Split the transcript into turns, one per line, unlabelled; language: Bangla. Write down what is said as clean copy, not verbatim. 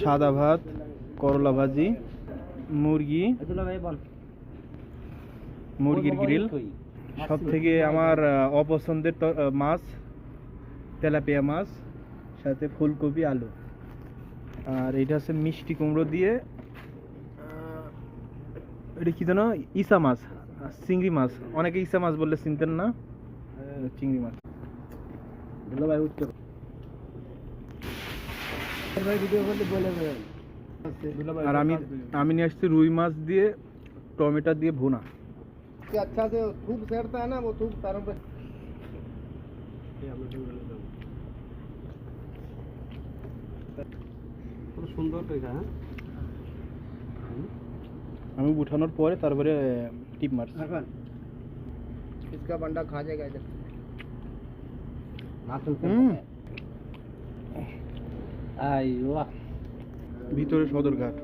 সাদা ভাত, করলা ভাজি, মুরগির গ্রিল। সব থেকে আমার অপছন্দের মাছ তেলাপিয়া মাছ, সাথে ফুলকপি আলু। আর এটা হচ্ছে মিষ্টি কুমড়ো দিয়ে, এটা কি জানো, ইসা মাছ, চিংড়ি মাছ। অনেকে ইসা মাছ বললে চিনতেন না, চিংড়ি মাছ। আর আমি নিয়ে আসছি রুই মাছ দিয়ে টমেটো দিয়ে ভুনা।
अच्छा से थूक सेड़ता है ना, वो थूक तारों पे। সুন্দর দেখা।
আমি উঠানোর পরে তারপরে টিপ মারছি।
इसका बंदा खा जाएगा इधर।
ভিতরে সদরঘাট।